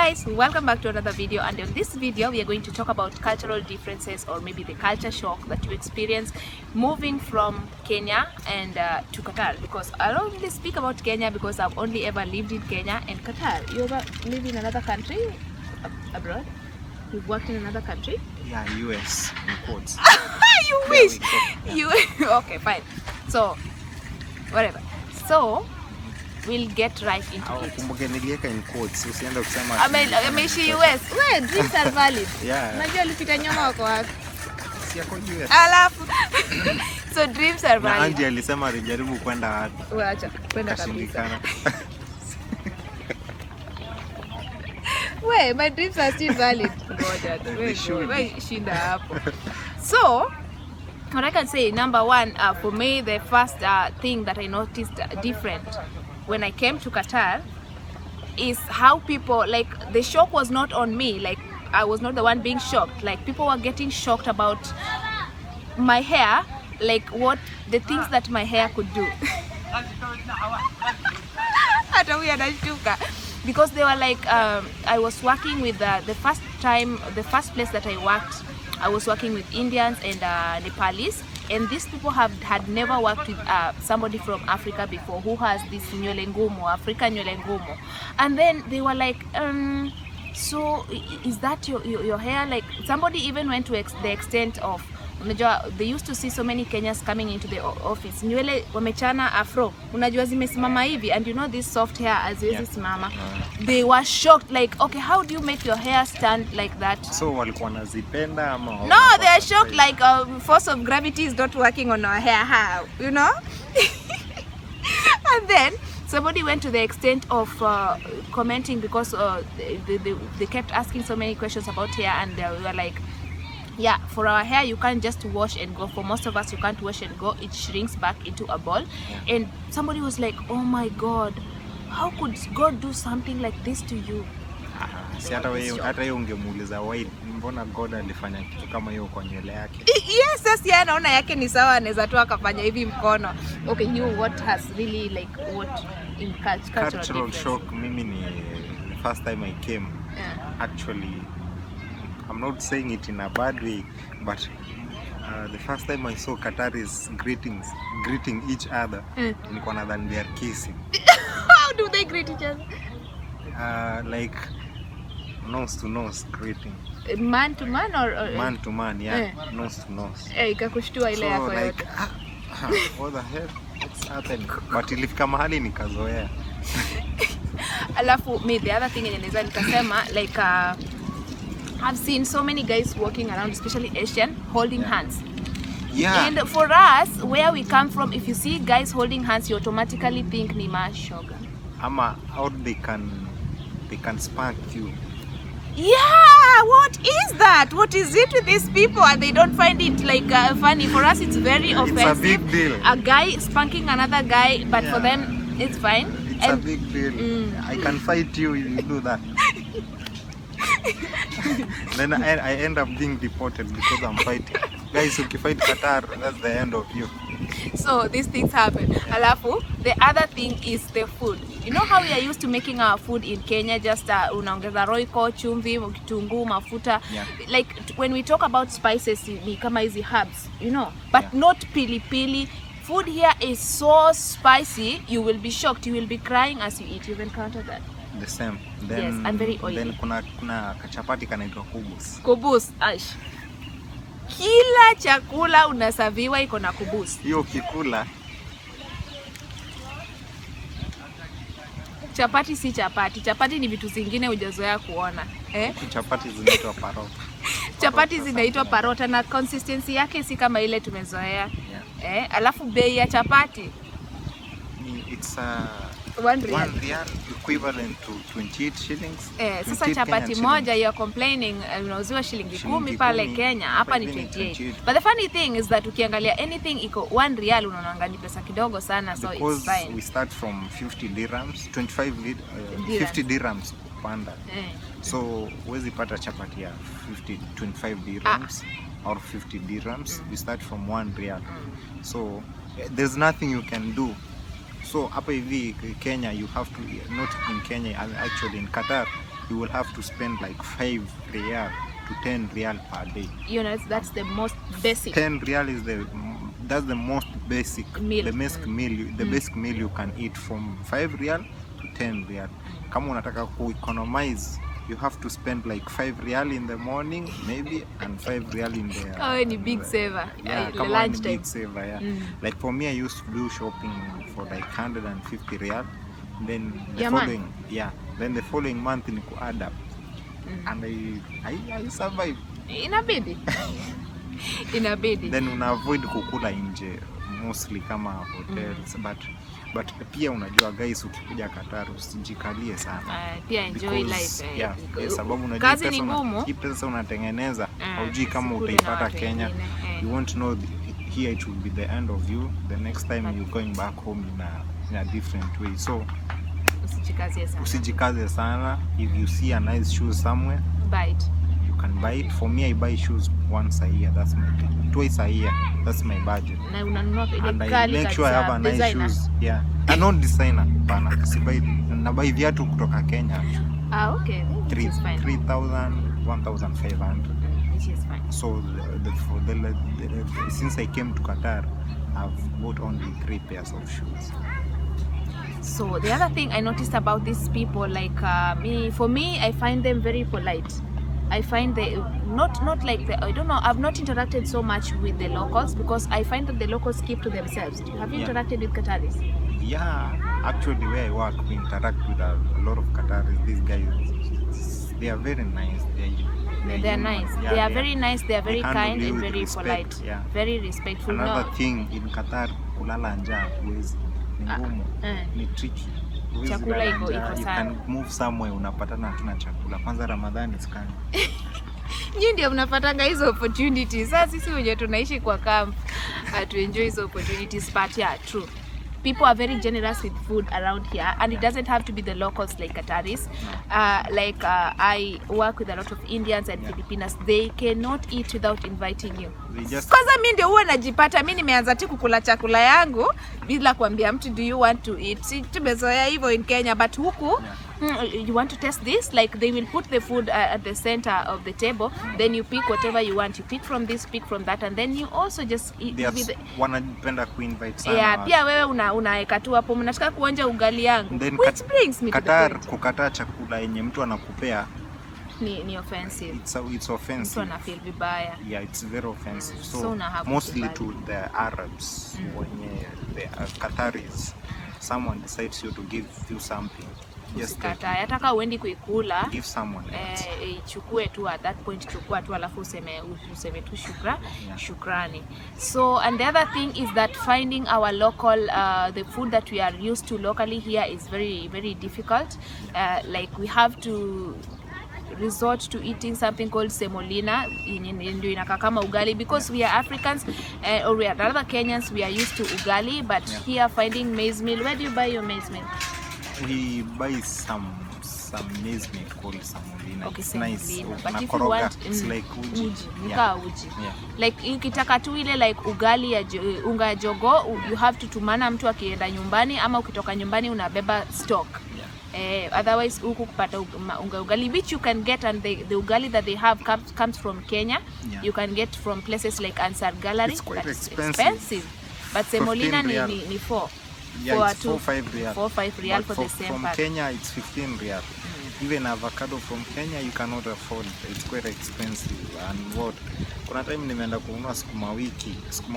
guys, welcome back to another video, and in this video we are going to talk about cultural differences, or maybe the culture shock that you experience moving from Kenya and to Qatar. Because I don't really speak about Kenya because I've only ever lived in Kenya and Qatar. You ever live in another country abroad? You've worked in another country? Yeah, US in quotes. You wish. You okay, fine. So whatever. So we'll get right into it. Kumbuke niliweka in quotes, usiende kusema ameishi US. Wewe dreams are valid. Yeah. Unajua alipita nyuma wako wapi? Si yako US. Alafu so dreams are valid. Na Angie alisema alijaribu kwenda wapi? Acha kwenda kabisa. Wait, my dreams are still valid. Wewe shinda hapo. So what I can say, number one, for me, the first thing that I noticed different when I came to Qatar is how people, like, the shock was not on me. Like, I was not the one being shocked. Like, people were getting shocked about my hair, like what the things that my hair could do. Because they were like, I was working with the first place that I worked, I was working with Indians and Nepalis, and these people had never worked with somebody from Africa before who has this nywele ngumu, African nywele ngumu. And then they were like, so is that your hair? Like, somebody even went to the extent of, they used to see so many Kenyans coming into the office, nywele wamechana afro, unajua zimesimama hivi, and you know this soft hair haziwezi simama. They were shocked, like, okay, how do you make your hair stand like that? So walikuwa wanazipenda ama? No, they are shocked, like force of gravity is not working on our hair, how, you know? And then somebody went to the extent of commenting, because they kept asking so many questions about hair, and they were like, yeah, for our hair you can't just wash and go. For most of us, you can't wash and go. It shrinks back into a ball. Yeah. And somebody was like, oh my God, how could God do something like this to you? Si hata wewe ungemuuliza why, mbona God alifanya kitu kama hiyo kwa nywele yake? Yes, sasa anaona yake ni sawa, anaweza tu akafanya hivi mkono. Okay, you, what has really, like, what in cultural shock? Mimi ni the first time I came, actually, I'm not saying it in a bad way, but the first time I saw Qataris greeting each other, nilikuwa nadhani they are kissing. How do they greet each other? Like nose to nose greeting. Man to man or man to man, yeah. Nose to nose. Ikakushtua ile yako yote. Like, what the hell? What's happening? But ilifika mahali nikazoea. Alafu me, the other thing yenye nikasema, like, I've seen so many guys walking around, especially Asian, holding hands. Yeah. And for us, where we come from, if you see guys holding hands, you automatically think ni mashoga. Ama how they can spank you. Yeah, what is that? What is it with these people? And they don't find it like funny. For us, it's very offensive. It's a big deal. A guy spanking another guy, but for them, it's fine. It's a big deal. I can fight you if you do that. Then I end up being deported because I'm fighting. Guys, if you fight Qatar, that's the end of you. So these things happen. Alafu, the other thing is the food. You know how we are used to making our food in Kenya, just unaongeza roiko, chumvi, kitunguu, mafuta. Yeah. Like when we talk about spices, ni kama hizi herbs, you know, but not pili. Food here is so spicy, you will be shocked, you will be crying as you eat. You've encountered that? The same. Then, yes, and very oily. Then kuna kachapati kanaitwa kubus. Kubus, ash. Kila chakula unasaviwa iko na kubus. Hiyo kikula. Chapati si chapati. Chapati ni vitu zingine hujazoea kuona. Chapati zinaitwa parota. Chapati zinaitwa parota na consistency yake si kama ile tumezoea. Yeah. Alafu bei ya chapati. It's one real equivalent to 28 shillings. Sasa chapati moja you're complaining unauziwa shilingi 10 pale Kenya, hapa ni 28. But the funny thing is that ukiangalia anything iko 1 real unaona ni pesa kidogo sana, so because it's fine. We start from 50 dirhams, 50 dirhams panda. So huwezi pata chapati ya 25 dirhams or 50 dirhams. We start from 1 real. So there's nothing you can do. So hapa hivi Kenya, you have to, not in Kenya, actually in Qatar, you will have to spend like 5 riyal to 10 riyal per day. You know, that's the most basic. 10 riyal is that's the most basic meal. The basic meal you can eat, from 5 riyal to 10 riyal. Kama unataka ku economize, you have to spend like 5 riyal in the morning maybe, and 5 riyal in the any big saver. Lunch time. Big saver, yeah. Like for me, I used to do shopping for like 150 riyal. Then the following month ni ku add up, and I survive. Inabidi. Then una avoid kukula nje mostly kama hotels, but pia unajua guys, ukikuja Qatar usijikalie sana. Pia enjoy life. Sababu unajua pesa unatengeneza, haujui kama utaipata Kenya. You won't know here it will be the end of you. The next time you're going back home in a different way. So usijikaze sana. If you see a nice shoe somewhere, buy it. You can buy it. For me, I buy shoes once a year. That's twice a year. That's my budget. And I make sure I have a nice designer shoes. Yeah. I'm not designer, bana. Na buy viatu kutoka Kenya. Okay. 3,000, 1,500. Which is fine. So since I came to Qatar, I've bought only 3 pairs of shoes. So the other thing I noticed about these people, like for me, I find them very polite. I find they not like I don't know. I've not interacted so much with the locals because I find that the locals keep to themselves. Have you interacted with Qataris? Yeah, actually, where I work, we interact with a lot of Qataris. These guys, they are very nice. They are nice. Yeah, they are very nice. They are very kind and very respect, polite. Yeah. Very respectful. Another thing in Qatar, kulala njaa huwezi. Ni tricky. Chakula iko sana. You can move somewhere, unapatana hatuna chakula. Kwanza Ramadhani sikani. Nyinyi ndio mnapatanga hizo opportunities. Sasa sisi wenyewe tunaishi kwa camp, to enjoy hizo opportunities, but yeah, true. People are very generous with food around here, and it doesn't have to be the locals like Qataris. I work with a lot of Indians and Filipinos. They cannot eat without inviting you. Kwanza mimi ndio huwa najipata mimi nimeanza tu kukula chakula yangu bila kuambia mtu do you want to eat. Si tumezoea hivyo in Kenya, but huku you want to test this, like they will put the food at the center of the table, then you pick whatever you want. You pick from this, pick from that, and then you also just eat with wanapenda kuinvite sana. Yeah, pia wewe unaeka tu hapo mnataka kuonja ugali yangu, which brings me to the point. Kukataa chakula yenye mtu anakupea ni offensive. It's offensive. Mtu anafeel vibaya. Yeah, it's very offensive. So mostly to the Arabs, when the Qataris, someone decides you to give you something, just yataka uendi kuikula, give someone else. Chukue tu at that point, chukua tu alafu useme tu shukrani. So, and the other thing is that finding our local the food that we are used to locally here is very, very difficult. Like we have to resort to eating something called semolina, ndio inakaa kama ugali, because we are Africans or we are rather Kenyans, we are used to ugali, but here finding maize meal. Where do you buy your maize meal? We buy some maize meal called semolina. Okay, it's nice. But if you want, it's like uji. Uji. Like ukitaka tu ile like ugali ya unga ya jogo, you have to tumana mtu akienda nyumbani, ama ukitoka nyumbani unabeba stock. Otherwise huku kupata ugali which you can get, and the ugali that they have comes from Kenya. You can get from places like Ansar Gallery. It's quite expensive. But semolina ni 4. Yeah, it's 4-5 riyal. 4-5 riyal for the same from pack. Kenya it's 15 riyal. Even avocado from Kenya you cannot afford. It's quite expensive. And what? Kuna time nimeenda kununua sukuma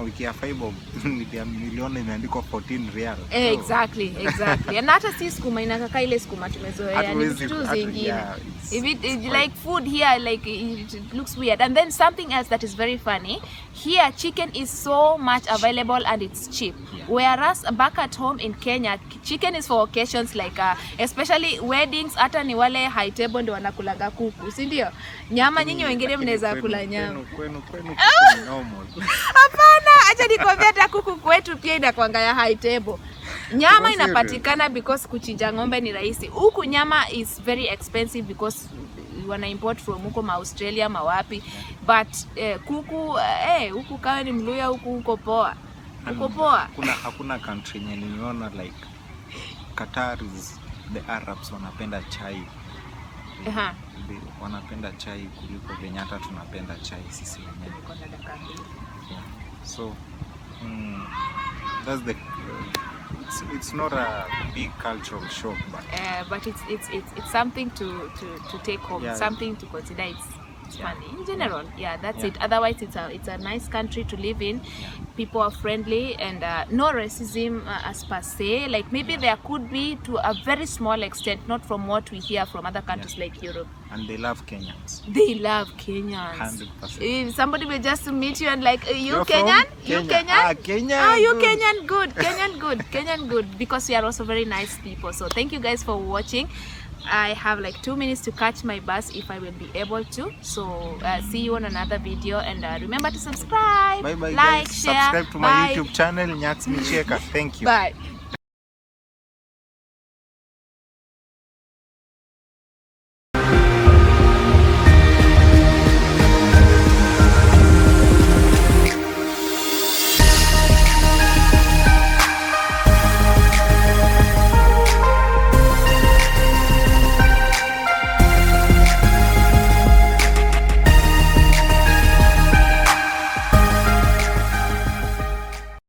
wiki ya fiber milioni imeandikwa 14 riyal. Exactly. And hata si sukuma inakaka ile sukuma tumezoea, ni vitu zingine. If it like food here, like it looks weird. And then something else that is very funny, here chicken is so much available and it's cheap. Whereas back at home in Kenya, chicken is for occasions like especially weddings. Hata ni wale high table ndio wanakulaga kuku, si ndio? Nyama nyinyi wengine mnaweza kula nyama. Kwenu normal. Hapana, acha nikwambia hata kuku kwetu pia inakuanga ya high table. Nyama inapatikana because kuchinja ng'ombe ni rahisi. Huku nyama is very expensive because wana import from huko Australia mawapi. But kuku huku kawe ni Mluya, huko poa. Huko poa. Hakuna country yenye nimeona like Qatar is the Arabs wanapenda chai wanapenda chai kuliko venye hata tunapenda chai sisi wenyewe. Yeah. So that's the it's not a big cultural shock, but it's something to take home, something to consider. It's funny in general. That's it. Otherwise, it's a nice country to live in. People are friendly and no racism as per se. Like maybe there could be to a very small extent, not from what we hear from other countries like Europe. And they love Kenyans. They love Kenyans. 100%. If somebody will just meet you and like, You're Kenyan? Kenya? You Kenyan? Kenyan. You Kenyan? Good. Kenyan good. Kenyan good. Because we are also very nice people. So thank you guys for watching. I have like 2 minutes to catch my bus if I will be able to. So see you on another video, and remember to subscribe, Bye bye, like, guys. share. Subscribe to my YouTube channel, Nyaks Micheka. Thank you. Bye.